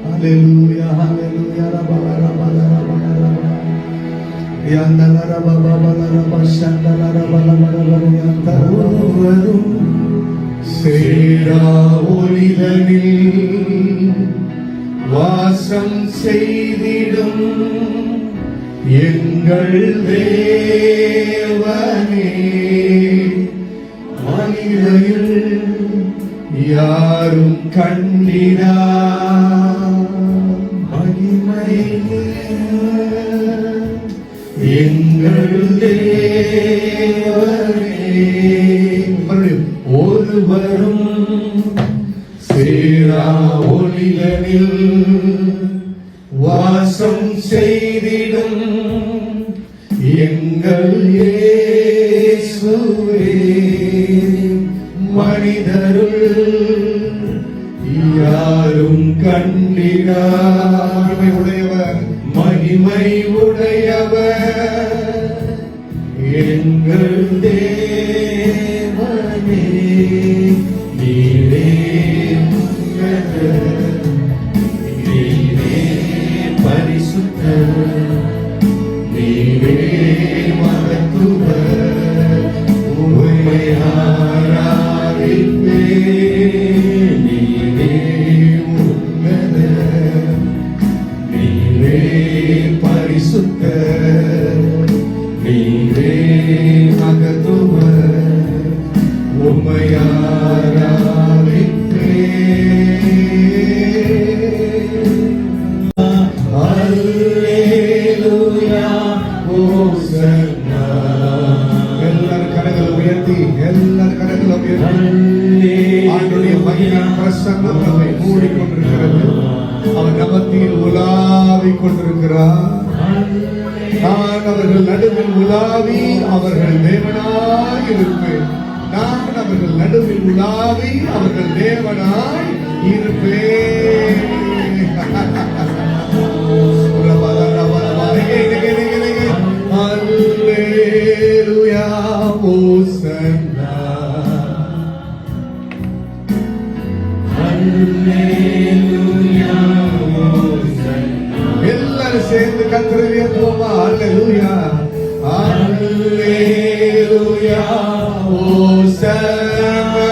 Hallelujah, hallelujah. Rabala rabala rabala rabala. Yandala rabala rabala shandala rabala rabala yandala ஒருவரும் சேரா ஒளிதனில் வாசம் செய்திடும் எங்கள் தேவனே, மனிதரில் யாரும் கண்டிடா மகிமையே எங்கள் தேவனே. ஒருவரும் சேரா ஒளிதனில் வாசம் செய்திடும் எங்கள் இயேசுவே, மனிதருள் யாரும் கண்டிடா மகிமை உடையவர் எங்கள் தேவனே. நீரே நீரே பரிசுத்தர், நீரே மகத்துவர், உம்மை ஆராதிப்பேன். நீரே உன்னதர், நீரே பரிசுத்தர், நீரே மகத்துவர், உம்மை ஆராதிப்பேன். அல்லேலூயா ஹோசன்னா. எல்லாரும் கரங்களை உயர்த்தி, எல்லாரும் கரங்களை உயர்த்தி. ஆண்டவருடைய மகிமையின் பிரசன்னம் நம்மை மூடிக்கொண்டிருக்கிறது. அவர் நமத்தில் உலாவிக் கொண்டிருக்கிறார். நான் அவர்கள் நடுவில் உலாவி அவர்கள் தேவனாய் இருப்பேன். நான் அவர்கள் நடுவில் உலாவி அவர்கள் தேவனாய் இருப்பேன். அல்லேலூயா ஹோசன்னா. அல்லேலூயா ஹோசன்னா. எல்லாரும் சேர்ந்து கர்த்தரை உயர்த்துவோமா? அல்லேலூயா அல்லேலூயா ஹோசன்னா.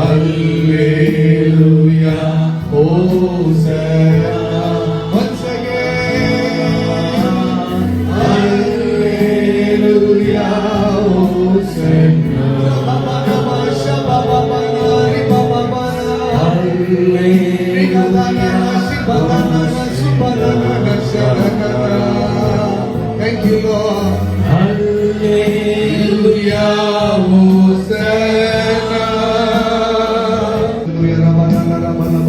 அல்லேலூயா ஹோசன்னா. Once again, hallelujah ஹோசன்னா. Thank you, Lord. Hallelujah, Hosanna. Hallelujah, Ramana, Ramana.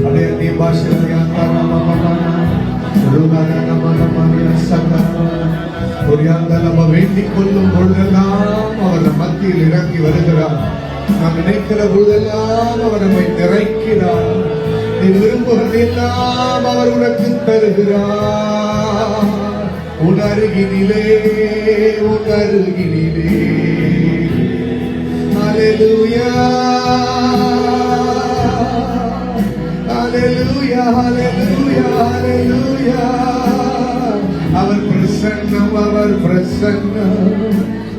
Adaya di bahasa yang Ramana, Ramana. Rumana, Ramana, Ramana, Sakana. Orianda nama வேண்டிக் கொள்ளும் பொழுதெல்லாம் அவர் மத்தியில் இறங்கி வருகிறார். நாம் நினைக்கிற பொழுதெல்லாம் அவர் நம்மை நிறைக்கிறார். நீ விரும்புவதெல்லாம் அவர் உனக்கு தருகிறார். உணர்கினிலே உணர்கினிலே. ஹல்லேலூயா ஹல்லேலூயா ஹல்லேலூயா ஹல்லேலூயா. அவர் பிரசன்னம், அவர் பிரசன்னம்,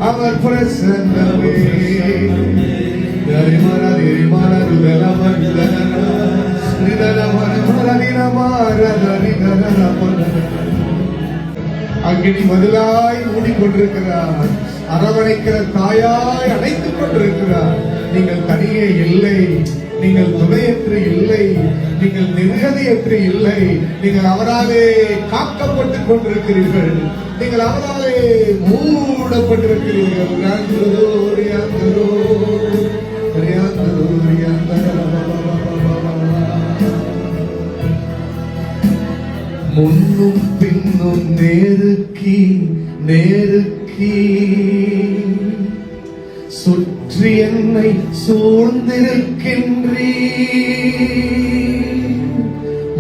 அவர் பிரசன்னமே. தரிமரா தரிமரா ருதலம ருதலன ரிதலமர மரதினமார தரிதலமர. அக்கினி மதிலாய் மூடிக்கொண்டிருக்கிறார். அரவணைக்கிற தாயாய் அணைத்துக் கொண்டிருக்கிறார். நீங்கள் தனியே இல்லை, நீங்கள் துணையற்று இல்லை, நீங்கள் நிர்கதியற்று இல்லை. நீங்கள் அவராலே காக்கப்பட்டுக் கொண்டிருக்கிறீர்கள். நீங்கள் அவராலே மூடப்பட்டிருக்கிறீர்கள். முன்னும் பின்னும் நேருக்கி நேருக்கி சுற்றி என்னை சூழ்ந்திருக்கின்றீ.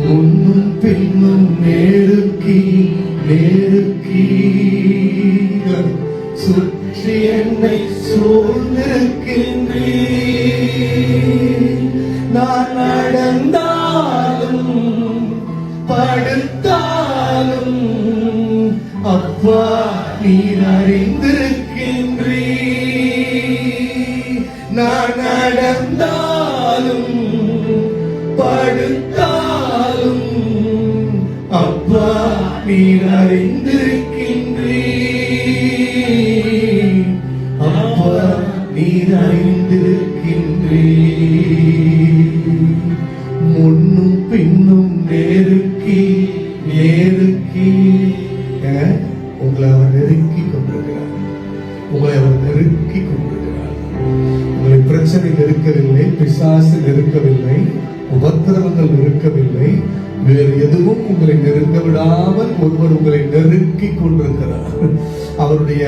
முன்னும் பின்னும் நேருக்கி நேருக்கி சுற்றி என்னை சூழ்ந்திருக்கின்றீ. நடந்தாலும் படுத்தாலும் அப்பா நீர் அறிந்திருக்கின்றீ, அப்பா நீர் அறிந்திருக்கின்றீ. முன்னும் பின்னும் நெருக்கி நெருக்கி உங்களை அவர் நெருக்கி கொண்டிருக்கிறார். உங்களை அவர் நெருக்கி கொண்டிருக்கிறார். உங்களை பிரச்சனை நெருக்கவில்லை, பிசாசு நெருக்கவில்லை, உபத்திரவங்கள் நெருக்கவில்லை, வேறு எதுவும் உங்களை நெருங்க விடாமல் ஒருவர் உங்களை நெருக்கி கொண்டிருக்கிறார். அவருடைய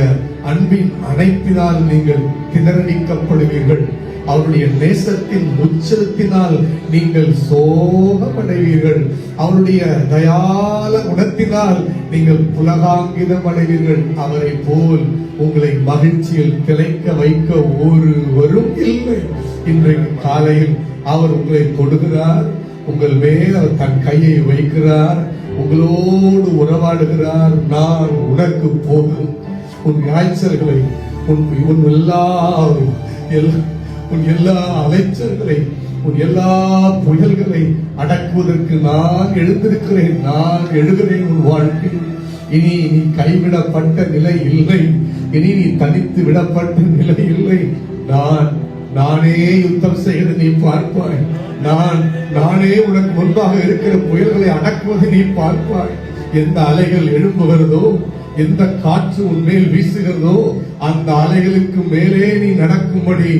அன்பின் அணைப்பினால் நீங்கள் திணறடிக்கப்படுவீர்கள். அவருடைய நேசத்தின் உச்சத்தினால் நீங்கள் சோகமடைவீர்கள். அவருடைய தயால குணத்தினால் நீங்கள் புலகாங்கிதம் அடைவீர்கள். அவரை போல் உங்களை மகிழ்ச்சியில் திளைக்க வைக்க ஒருவரும் இல்லை. இன்றைக்கு காலையில் அவர் உங்களை தொடுகிறார், உங்கள் மேல் அவர் தன் கையை வைக்கிறார், உங்களோடு உறவாடுகிறார். நான் உனக்கு போதும். உன் காய்ச்சல்களை, உன் எல்லா அலைச்சல்களை, உன் எல்லா புயல்களை அடக்குவதற்கு நான் எழுந்திருக்கிறேன். நான் எழுகிறேன் உன் வாழ்க்கை. இனி நீ கைவிடப்பட்ட நிலை இல்லை, இனி நீ தனித்து விடப்பட்ட நிலை இல்லை. நானே யுத்தம் செய்து நீ பார்ப்பாய். நானே உனக்கு முன்பாக இருக்கிற புயல்களை அடக்குவதை நீ பார்ப்பாய். எந்த அலைகள் எழும்புகிறதோ, எந்த காற்று உன்மேல் வீசுகிறதோ, அந்த அலைகளுக்கு மேலே நீ நடக்கும்படி,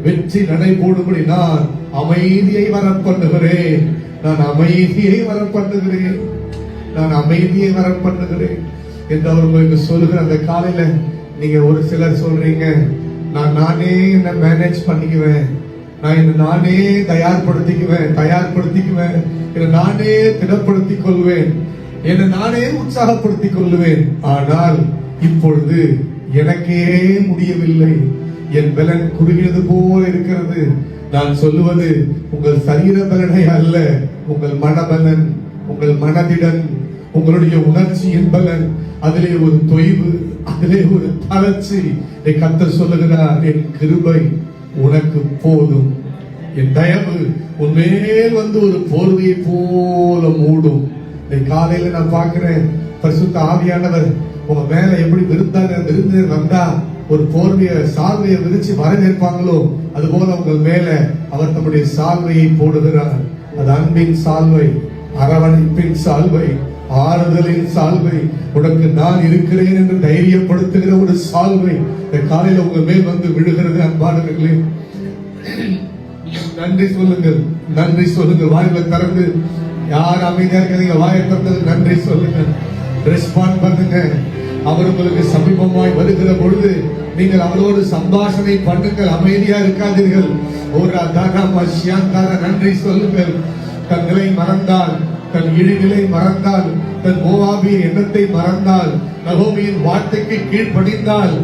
வெற்றி நடை போடும்படி நான் அமைதியை வரப்பண்ணுகிறேன். நான் அமைதியை வரப்பண்ணுகிறேன். நான் அமைதியை வரப்பண்ணுகிறேன் என்று அவர் உங்களுக்கு சொல்லுகிற அந்த காலையில நீங்க ஒரு சிலர் சொல்றீங்க, நானே என்ன மேனேஜ் பண்ணிக்குவேன், நான் என்ன நானே தயார்படுத்திக்குவேன், என்னை நானே திடப்படுத்திக் கொள்வேன், என்னை நானே உற்சாகப்படுத்திக் கொள்வேன். ஆனால் இப்பொழுது எனக்கே முடியவில்லை, என் பலன் குறுகியது போல இருக்கிறது. நான் சொல்லுவது உங்கள் சரீர பலனை அல்ல, உங்கள் மனபலன், உங்கள் மனதிடன், உங்களுடைய உணர்ச்சியின் பலன். அதிலே ஒரு தொய்வு, அதிலே ஒரு தளர்ச்சி. கர்த்தர் சொல்லுகிறார், என் கிருபை உனக்கு போதும், என் தயவு உன்மேல் வந்து ஒரு போர்வையை போல மூடும். காலையில நான் பார்க்கிறேன், பரிசுத்த ஆவியானவர் உங்க மேல எப்படி விருந்தினர் வந்தா ஒரு போர்வைய சால்வையை விரிச்சு வரவேற்பாங்களோ, அது போல உங்கள் மேல அவர் தம்முடைய சால்வையை போடுகிறார். அது அன்பின் சால்வை, அரவணைப்பின் சால்வை, ஆறுதலின் சால்வை, உனக்கு நான் இருக்கிறேன் என்று தைரியப்படுத்துகிற ஒரு சால்வை இந்த காலையில உங்க மேல் வந்து விழுகிறது. அன்பானவர்களே, நன்றி சொல்லுங்கள், நன்றி சொல்லுங்கள். வாயில திறந்து, யார் அமைதியா இருக்கிறீங்க வாயை திறந்து நன்றி சொல்லுங்கள், ரெஸ்பாண்ட் பண்ணுங்க. அவர் உங்களுக்கு சமீபமாய் வருகிற பொழுது நீங்கள் அவரோடு சம்பாஷணை பண்ணுங்கள், அமைதியா இருக்காதீர்கள். ஒரு நன்றி சொல்லுங்கள். தன் நிலை மறந்தால், தன் இழிநிலை மறந்தால், தன் மோவாபின் எண்ணத்தை மறந்தால், நகோமியின் வார்த்தைக்கு கீழ்ப்படிந்தால்,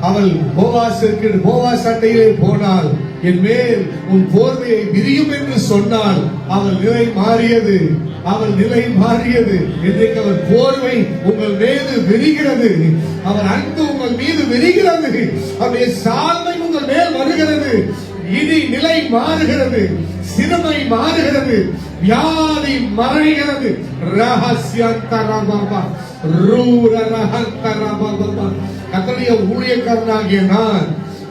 அவள் போவாஸ் அண்டையிலே போனால், என் மேல் உன் போர்வையை விரியும் என்று சொன்னால், அவள் நிலை மாறியது, அவள் நிலை மாறியது. இன்றைக்கு அவர் போர்வை உங்கள் மீது விரிகிறது, அவர் அன்பு உங்கள் மீது விரிகிறது, அவருடைய சால்வை உங்கள் மேல் வருகிறது. இனி நிலை மாறுகிறது, சிறுமை மாறுகிறது, வியாதி மறைகிறது. கர்த்தருடைய ஊழியக்காரனாகிய நான்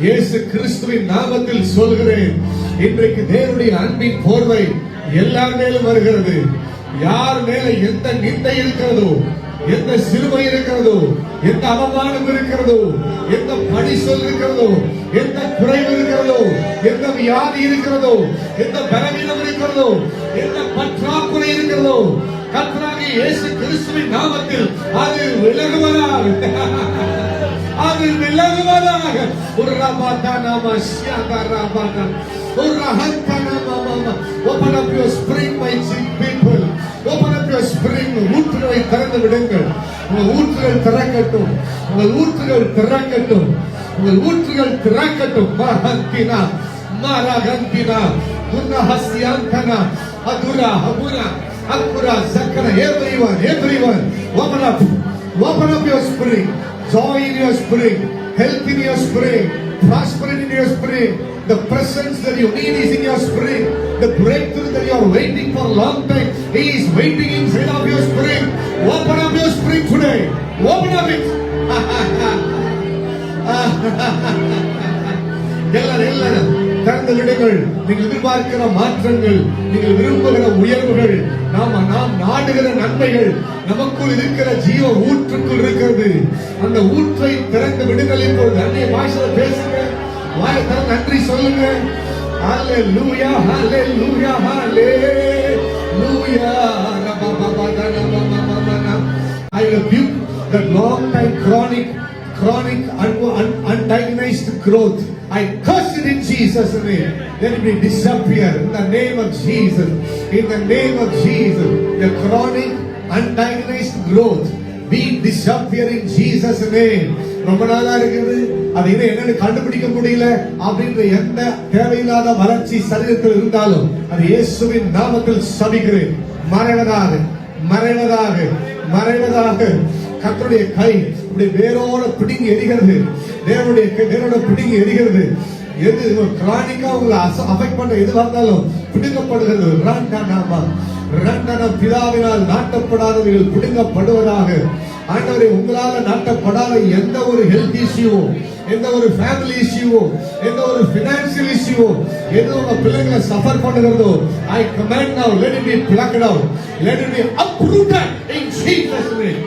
இயேசு கிறிஸ்துவின் நாமத்தில் சொல்கிறேன், இன்றைக்கு தேவனுடைய அன்பின் போர்வை எல்லார் மேலும் வருகிறது. யார் மேல எந்த நிந்தை இருக்கிறதோ, எந்த சிறுமை இருக்கிறதோ, எந்த அவமானம் இருக்கிறதோ, எந்த பழி சொல் இருக்கிறதோ, எந்த குறைவு இருக்கிறதோ, எந்த வியாதி இருக்கிறதோ, எந்த பலவீனம் இருக்கிறதோ, எந்த பற்றாக்குறை இருக்கிறதோ, கர்த்தராகிய இயேசு கிறிஸ்துவின் நாமத்தில் அது விலகுவதாக, அது விலகுவதாக. ஒரு ரபாதானா மஷ்யாதா ரபாதா, ஒரு ரஹந்தானா மாமா. Open up your spring, my people. Open up your spring. ஊற்றுகளை திறந்து விடுங்கள். உங்கள் ஊற்றுகள் திறக்கட்டும், உங்கள் ஊற்றுகள் திறக்கட்டும், உங்கள் ஊற்றுகள் திறக்கட்டும். மரஹந்தினா மரஹந்தினா குன்னஹஸ்யாந்தனா அதுரா அபுரா அக்குரா சக்கர. everyone open up your spring. Joy in your spring, health in your spring, prosperity in your spring, The presence that you need is in your spirit. The breakthrough that you are waiting for a long time, He is waiting inside of your spirit. Open up your spirit today. Open up it. எல்லாரும் திறந்து விடுங்கள். நீங்கள் எதிர்பார்க்கிற மாற்றங்கள், நீங்கள் விரும்புகிற உயர்வுகள், நாம் நாடுகிற நன்மைகள் நமக்குள் இருக்கிற ஜீவ ஊற்றுக்குள் இருக்கிறது. அந்த ஊற்றை திறந்து விடுங்கள். இப்பொழுது அன்னைய பாஷையில பேசுங்க. வாயை திறந்து நன்றி சொல்லுங்க. ஹalleluya hallelujah hallelujah. I rebuke that long time chronic undiagnosed growth. I curse it in Jesus' name. Let it be disappear in the name of Jesus. In the name of Jesus, the chronic undiagnosed growth be disappear in Jesus' name. ரொம்ப நாளா இருக்குது, அது என்னன்னு கண்டுபிடிக்க முடியல அப்படின்ற எந்த தேவையில்லாத வளர்ச்சி சரீரத்தில் இருந்தாலும் அது இயேசுவின் நாமத்தில் சபிக்கிறேன். மறைவதாக மறைவதாக மறைவதாக. கர்த்தருடைய கை இப்படி வேரோட பிடுங்கி எரிகிறது. தேவனுடைய வேரோட பிடுங்கி எரிகிறது. எது கிரானிக்கா உங்களை அஃபெக்ட் பண்ற எது வந்தாலும் பிடுங்கப்படுகிறது. பிதாவினால் நாட்டப்படாதவர்கள் பிடுங்கப்படுவதாக. ஆண்டவரே, உங்களால் நாட்டப்படாத எந்த ஒரு ஹெல்த் இஷ்யூவோ, எந்த ஒரு ஃபேமிலி இஷ்யூவோ, எந்த ஒரு பினான்சியல் இஷ்யூவோ, எது உங்க பிள்ளைங்களை suffer பண்ணுகிறதோ, I command now, let it be plucked out, let it be uprooted in Jesus' name.